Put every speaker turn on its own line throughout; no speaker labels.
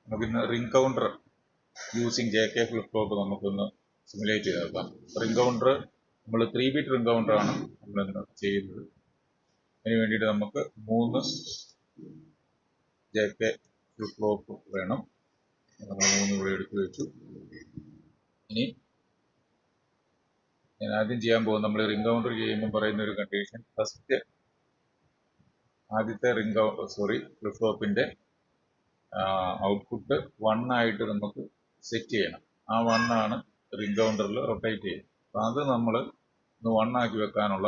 നമുക്കിന്ന് ring counter using JK flip flop നമുക്കൊന്ന് simulate ചെയ്ത് നോക്കാം. റിംഗ് കൗണ്ടർ നമ്മൾ 3 ബിറ്റ് റിംഗ് കൗണ്ടറാണ് നമ്മളിന്ന് ചെയ്യുന്നത്. അതിന് വേണ്ടിയിട്ട് നമുക്ക് 3 JK ഫ്ലിപ്പ് ഫ്ലോപ്പ് വേണം. നമ്മൾ 3 ഇവിടെ എടുത്തു വെച്ചു. ഇനി ഞാൻ ആദ്യം ചെയ്യാൻ പോകുന്നത്, നമ്മൾ റിംഗ് കൗണ്ടർ ചെയ്യുമ്പോൾ പറയുന്ന ഒരു കണ്ടീഷൻ, ഫസ്റ്റ് ആദ്യത്തെ ഫ്ലിപ്പ് ഫ്ലോപ്പിന്റെ ഔട്ട്പുട്ട് 1 ആയിട്ട് നമുക്ക് സെറ്റ് ചെയ്യണം. ആ 1 ആണ് റിംഗ് കൗണ്ടറിൽ റൊട്ടേറ്റ് ചെയ്യുന്നത്. അപ്പം അത് നമ്മൾ 1 ആക്കി വെക്കാനുള്ള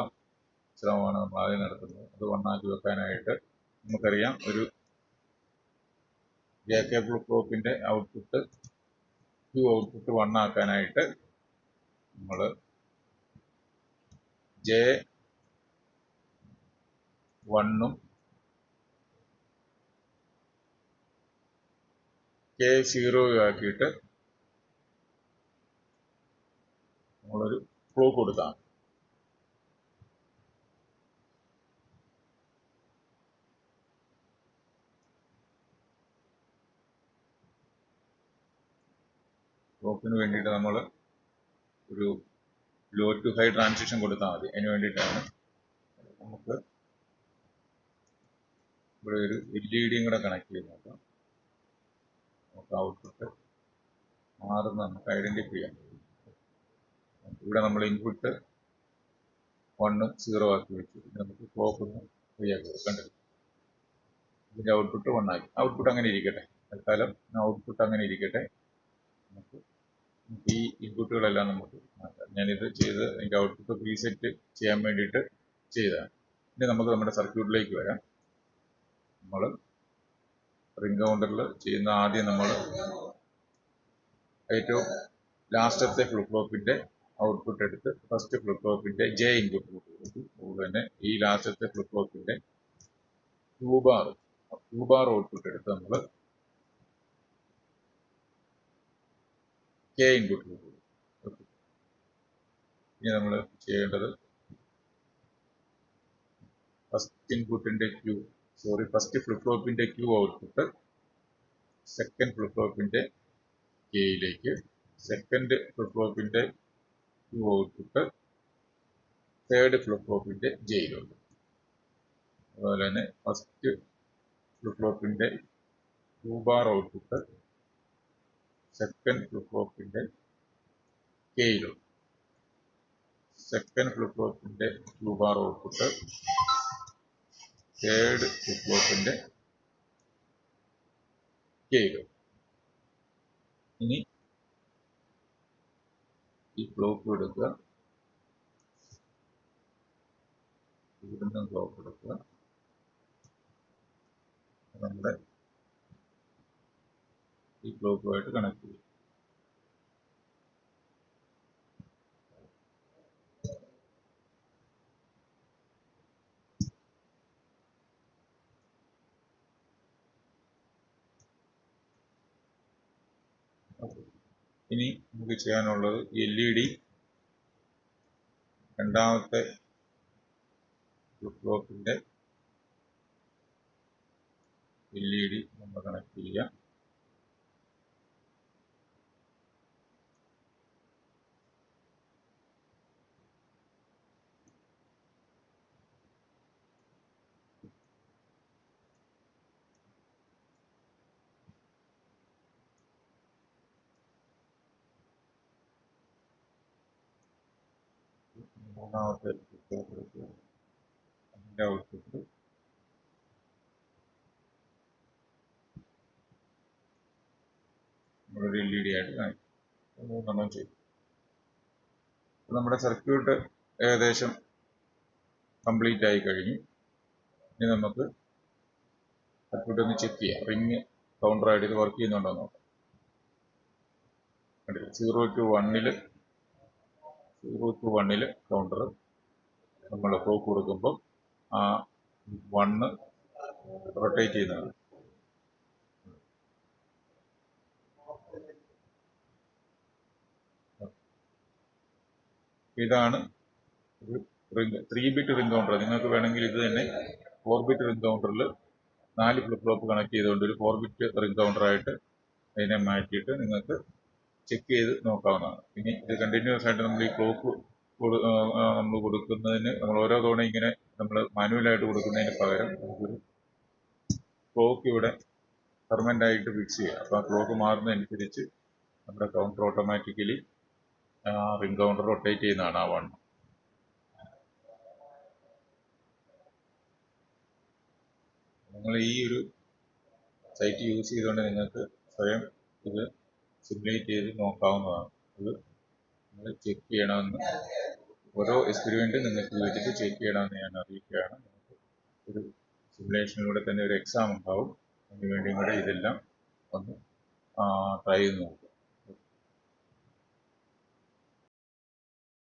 ശ്രമമാണ് നമ്മൾ ആദ്യം നടത്തുന്നത്. അത് 1 ആക്കി വെക്കാനായിട്ട് നമുക്കറിയാം, ഒരു JK ഫ്ലിപ്പ് ഫ്ലോപ്പിന്റെ ഔട്ട്പുട്ട് ഔട്ട്പുട്ട് 1 ആക്കാനായിട്ട് നമ്മൾ J1 K0 ആക്കിയിട്ട് നമ്മളൊരു ക്ലോക്ക് കൊടുക്കാം. ക്ലോക്കിന് വേണ്ടിയിട്ട് നമ്മൾ ഒരു ലോ ടു ഹൈ ട്രാൻസിഷൻ കൊടുത്താൽ മതി. അതിന് വേണ്ടിയിട്ടാണ് നമുക്ക് ഇവിടെ ഒരു LED കൂടെ കണക്ട് ചെയ്ത് നോക്കാം. നമുക്ക് ഔട്ട്പുട്ട് മാറുന്ന നമുക്ക് ഐഡന്റിഫൈ ചെയ്യാം. ഇവിടെ നമ്മൾ ഇൻപുട്ട് 1 0 ആക്കി വെച്ചു. നമുക്ക് ക്ലോക്ക് ഒന്ന് ഫ്രീ ആക്കി കണ്ടു. ഇതിന്റെ ഔട്ട്പുട്ട് 1 ആക്കി. ഔട്ട്പുട്ട് അങ്ങനെ ഇരിക്കട്ടെ. തൽക്കാലം ഔട്ട്പുട്ട് അങ്ങനെ ഇരിക്കട്ടെ. നമുക്ക് ഈ ഇൻപുട്ടുകളെല്ലാം നമുക്ക് മാറ്റാം. ഞാനിത് ചെയ്ത് അതിന്റെ ഔട്ട്പുട്ട് പ്രീസെറ്റ് ചെയ്യാൻ വേണ്ടിയിട്ട് ചെയ്തതാണ്. ഇനി നമുക്ക് നമ്മുടെ സർക്യൂട്ടിലേക്ക് വരാം. നമ്മൾ റിംഗ് കൗണ്ടറിൽ ചെയ്യുന്ന ആദ്യം നമ്മൾ ഏറ്റവും ലാസ്റ്റത്തെ ഫ്ലിപ്പ് ഫ്ലോപ്പിന്റെ ഔട്ട്പുട്ട് എടുത്ത് ഫസ്റ്റ് ഫ്ലിപ്പ് ഫ്ലോപ്പിന്റെ J ഇൻപുട്ട് കൊടുത്തു. അതുപോലെ തന്നെ ഈ ലാസ്റ്റത്തെ ഫ്ലിപ്പ് ഫ്ലോപ്പിന്റെ Q ബാർ ഔട്ട്പുട്ട് എടുത്ത് നമ്മൾ K ഇൻപുട്ട് കൊടുത്തു. ഇനി നമ്മൾ ചെയ്യേണ്ടത് ഫസ്റ്റ് ഫ്ലിപ്പ് ഫ്ലോപ്പിന്റെ Q ഔട്ട്പുട്ട് സെക്കൻഡ് ഫ്ലിപ്പ് ഫ്ലോപ്പിന്റെ Kയിലേക്ക്, സെക്കൻഡ് ഫ്ലിപ്പ് ഫ്ലോപ്പിന്റെ Q ഔട്ട്പുട്ട് തേർഡ് ഫ്ലിപ്പ് ഫ്ലോപ്പിന്റെ Jയിലോട്ട്. അതുപോലെ തന്നെ ഫസ്റ്റ് ഫ്ലിപ്പ് ഫ്ലോപ്പിന്റെ Q bar output second flip ഫ്ലോപ്പിന്റെ Kയിലോട്ട്, സെക്കൻഡ് ഫ്ലിപ്പ് ഫ്ലോപ്പിന്റെ Q bar output third flip ഫ്ലോപ്പിന്റെ Kയിലോട്ട്. ഇനി ഈ ക്ലോക്ക് എടുക്കുക, ഇവിടുന്ന് ക്ലോക്ക് എടുക്കുക, നമ്മുടെ ഈ ക്ലോക്കുമായിട്ട് കണക്ട് ചെയ്യും. ഇനി നമുക്ക് ചെയ്യാനുള്ളത് LED രണ്ടാമത്തെ ഫ്ലിപ്പ് ഫ്ലോപ്പിന്റെ LED നമ്മൾ കണക്ട് ചെയ്യാം. മൂന്നാമത്തെ ഫ്ലിപ്പ് ഫ്ലോപ്പ് എടുക്കുക, അതിന്റെ ഔട്ട്പുട്ട് നമ്മളൊരു LED ആയിട്ട് കാണിക്കും. മൂന്നെണ്ണം ചെയ്യും. നമ്മുടെ സർക്യൂട്ട് ഏകദേശം കംപ്ലീറ്റ് ആയി കഴിഞ്ഞു. ഇനി നമുക്ക് സർക്യൂട്ട് ഒന്ന് ചെക്ക് ചെയ്യാം. റിംഗ് കൗണ്ടറായിട്ട് ഇത് വർക്ക് ചെയ്യുന്നുണ്ടോ എന്ന് നോക്കാം. 0 to 1 കൗണ്ടർ നമ്മൾ ക്ലോക്ക് കൊടുക്കുമ്പോൾ ആ 1 റൊട്ടേറ്റ് ചെയ്യുന്നതാണ്. ഇതാണ് ഒരു 3 ബിറ്റ് റിംഗ് കൗണ്ടർ. നിങ്ങൾക്ക് വേണമെങ്കിൽ ഇത് തന്നെ 4 ബിറ്റ് റിംഗ് കൗണ്ടറിൽ 4 ഫ്ലിപ്പ് ഫ്ലോപ്പ് കണക്ട് ചെയ്തുകൊണ്ട് ഒരു 4 ബിറ്റ് റിംഗ് കൗണ്ടറായിട്ട് അതിനെ മാറ്റിയിട്ട് നിങ്ങൾക്ക് ചെക്ക് ചെയ്ത് നോക്കാവുന്നതാണ്. ഇനി ഇത് കണ്ടിന്യൂസ് ആയിട്ട് നമ്മൾ ഈ ക്ലോക്ക് നമ്മൾ കൊടുക്കുന്നതിന് നമ്മൾ ഓരോ തവണ ഇങ്ങനെ നമ്മൾ മാനുവലായിട്ട് കൊടുക്കുന്നതിന് പകരം നമുക്കൊരു ക്ലോക്ക് ഇവിടെ പെർമനന്റ് ആയിട്ട് ഫിക്സ് ചെയ്യുക. അപ്പോൾ ആ ക്ലോക്ക് മാറുന്നതനുസരിച്ച് നമ്മുടെ counter automatically ring counter rotate ചെയ്യുന്നതാണ് ആ വണ്ണം. നിങ്ങൾ ഈ ഒരു സൈറ്റ് യൂസ് ചെയ്തുകൊണ്ട് നിങ്ങൾക്ക് സ്വയം ഇത് സിമുലേറ്റ് ചെയ്ത് നോക്കാവുന്നതാണ്. ഇത് നിങ്ങൾ ചെക്ക് ചെയ്യണമെന്ന് ഓരോ എക്സ്പെരിമെൻറ്റും നിങ്ങൾക്ക് വീട്ടിൽ ചെക്ക് ചെയ്യണമെന്ന് ഞാൻ അറിയിക്കുകയാണ്. നമുക്ക് ഒരു സിമുലേഷനിലൂടെ തന്നെ ഒരു എക്സാം ഉണ്ടാവും. അതിന് വേണ്ടിയും കൂടെ ഇതെല്ലാം ഒന്ന് ട്രൈ ചെയ്ത് നോക്കുക.